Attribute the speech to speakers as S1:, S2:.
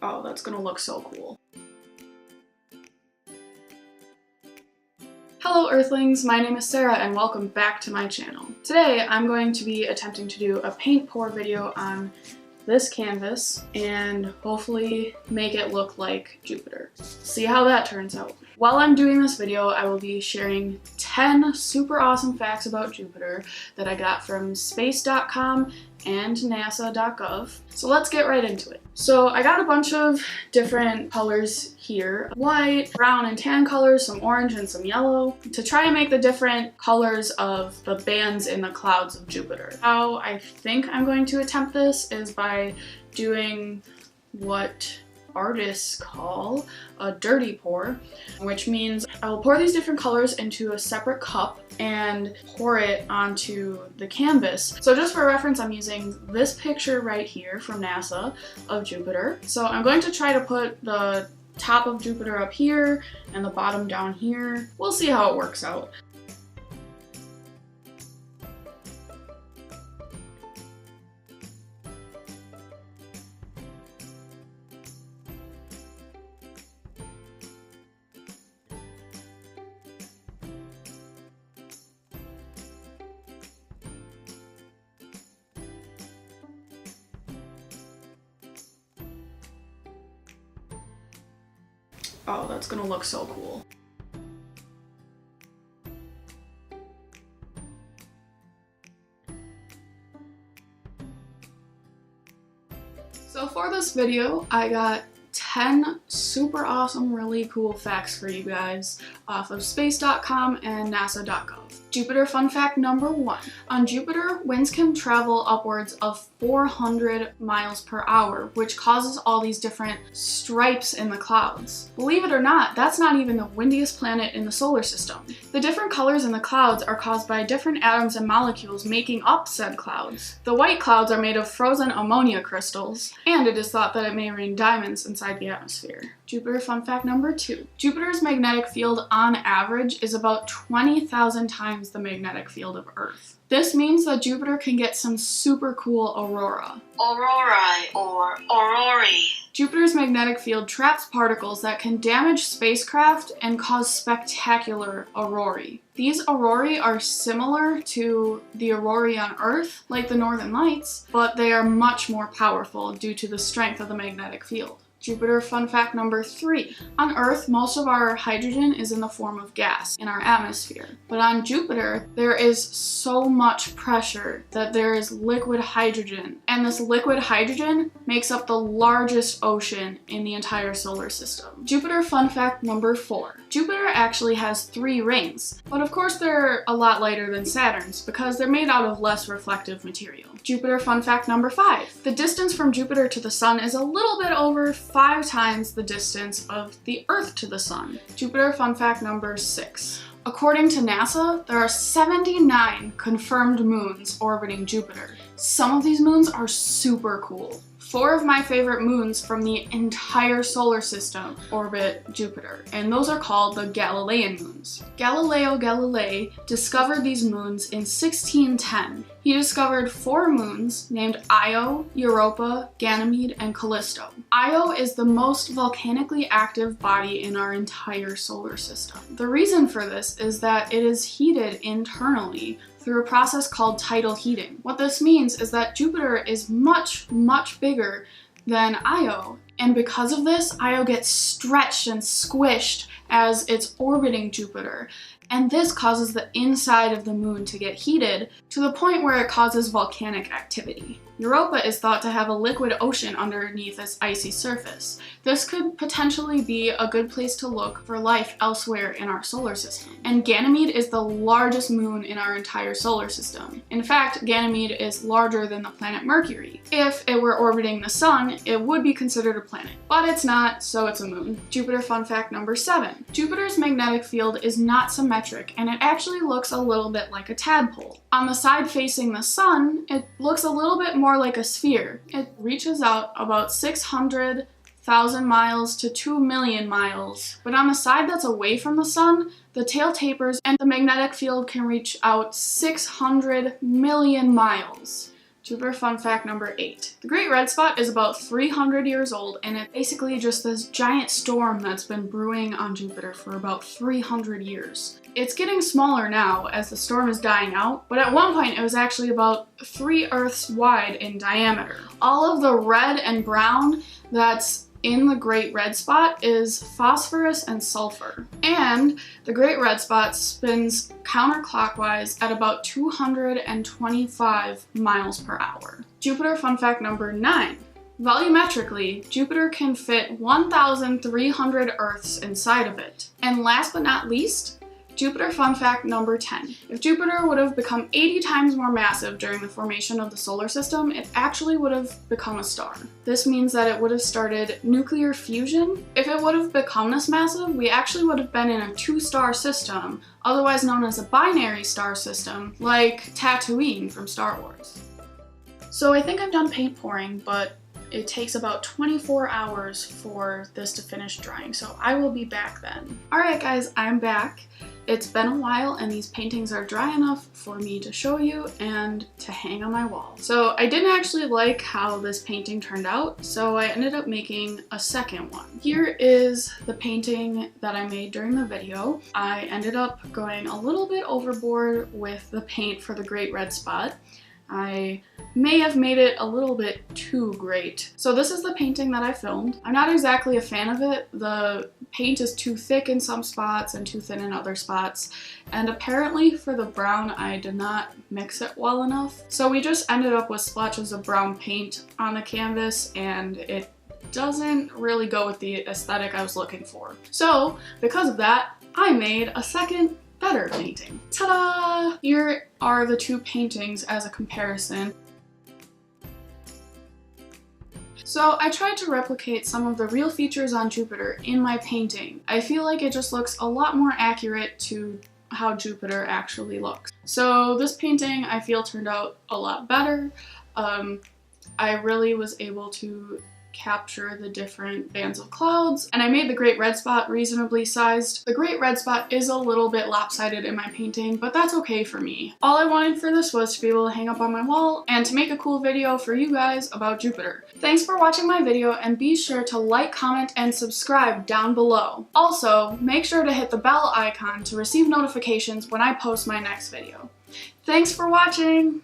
S1: Oh, that's gonna look so cool. Hello Earthlings, my name is Sarah and welcome back to my channel. Today I'm going to be attempting to do a paint pour video on this canvas and hopefully make it look like Jupiter. See how that turns out. While I'm doing this video, I will be sharing 10 super awesome facts about Jupiter that I got from space.com and nasa.gov. So let's get right into it. So I got a bunch of different colors here. White, brown, and tan colors, some orange and some yellow, to try and make the different colors of the bands in the clouds of Jupiter. How I think I'm going to attempt this is by doing what artists call a dirty pour, which means I will pour these different colors into a separate cup and pour it onto the canvas. So just for reference, I'm using this picture right here from NASA of Jupiter. So I'm going to try to put the top of Jupiter up here and the bottom down here. We'll see how it works out. Oh, that's gonna look so cool. So for this video, I got 10 super awesome, really cool facts for you guys off of space.com and nasa.gov. Jupiter fun fact number 1. On Jupiter, winds can travel upwards of 400 miles per hour, which causes all these different stripes in the clouds. Believe it or not, that's not even the windiest planet in the solar system. The different colors in the clouds are caused by different atoms and molecules making up said clouds. The white clouds are made of frozen ammonia crystals, and it is thought that it may rain diamonds inside the atmosphere. Jupiter fun fact number 2. Jupiter's magnetic field on average is about 20,000 times the magnetic field of Earth. This means that Jupiter can get some super cool aurora.
S2: Aurorae or aurorae.
S1: Jupiter's magnetic field traps particles that can damage spacecraft and cause spectacular aurorae. These aurorae are similar to the aurorae on Earth, like the Northern Lights, but they are much more powerful due to the strength of the magnetic field. Jupiter fun fact number 3. On Earth, most of our hydrogen is in the form of gas in our atmosphere. But on Jupiter, there is so much pressure that there is liquid hydrogen. And this liquid hydrogen makes up the largest ocean in the entire solar system. Jupiter fun fact number 4. Jupiter actually has 3 rings. But of course they're a lot lighter than Saturn's because they're made out of less reflective material. Jupiter fun fact number 5. The distance from Jupiter to the Sun is a little bit over 5 times the distance of the Earth to the Sun. Jupiter fun fact number 6. According to NASA, there are 79 confirmed moons orbiting Jupiter. Some of these moons are super cool. 4 of my favorite moons from the entire solar system orbit Jupiter, and those are called the Galilean moons. Galileo Galilei discovered these moons in 1610. He discovered 4 moons named Io, Europa, Ganymede, and Callisto. Io is the most volcanically active body in our entire solar system. The reason for this is that it is heated internally through a process called tidal heating. What this means is that Jupiter is much, much bigger than Io, and because of this, Io gets stretched and squished as it's orbiting Jupiter, and this causes the inside of the moon to get heated to the point where it causes volcanic activity. Europa is thought to have a liquid ocean underneath its icy surface. This could potentially be a good place to look for life elsewhere in our solar system. And Ganymede is the largest moon in our entire solar system. In fact, Ganymede is larger than the planet Mercury. If it were orbiting the Sun, it would be considered a planet. But it's not, so it's a moon. Jupiter fun fact number 7. Jupiter's magnetic field is not symmetric, and it actually looks a little bit like a tadpole. On the side facing the Sun, it looks a little bit more like a sphere. It reaches out about 600,000 miles to 2 million miles. But on the side that's away from the Sun, the tail tapers and the magnetic field can reach out 600 million miles. Jupiter fun fact number 8. The Great Red Spot is about 300 years old, and it's basically just this giant storm that's been brewing on Jupiter for about 300 years. It's getting smaller now as the storm is dying out, but at one point it was actually about 3 Earths wide in diameter. All of the red and brown that's in the Great Red Spot is phosphorus and sulfur. And the Great Red Spot spins counterclockwise at about 225 miles per hour. Jupiter fun fact number 9. Volumetrically, Jupiter can fit 1,300 Earths inside of it. And last but not least, Jupiter fun fact number 10. If Jupiter would have become 80 times more massive during the formation of the solar system, it actually would have become a star. This means that it would have started nuclear fusion. If it would have become this massive, we actually would have been in a 2-star system, otherwise known as a binary star system, like Tatooine from Star Wars. So I think I'm done paint pouring, but it takes about 24 hours for this to finish drying, so I will be back then. Alright guys, I'm back. It's been a while and these paintings are dry enough for me to show you and to hang on my wall. So I didn't actually like how this painting turned out, so I ended up making a second one. Here is the painting that I made during the video. I ended up going a little bit overboard with the paint for the Great Red Spot. I may have made it a little bit too great. So this is the painting that I filmed. I'm not exactly a fan of it. The paint is too thick in some spots and too thin in other spots. And apparently for the brown, I did not mix it well enough. So we just ended up with splotches of brown paint on the canvas, and it doesn't really go with the aesthetic I was looking for. So because of that, I made a second better painting. Ta-da! Here are the two paintings as a comparison. So I tried to replicate some of the real features on Jupiter in my painting. I feel like it just looks a lot more accurate to how Jupiter actually looks. So this painting I feel turned out a lot better. I really was able to capture the different bands of clouds, and I made the Great Red Spot reasonably sized. The Great Red Spot is a little bit lopsided in my painting, but that's okay for me. All I wanted for this was to be able to hang up on my wall and to make a cool video for you guys about Jupiter. Thanks for watching my video, and be sure to like, comment, and subscribe down below. Also, make sure to hit the bell icon to receive notifications when I post my next video. Thanks for watching!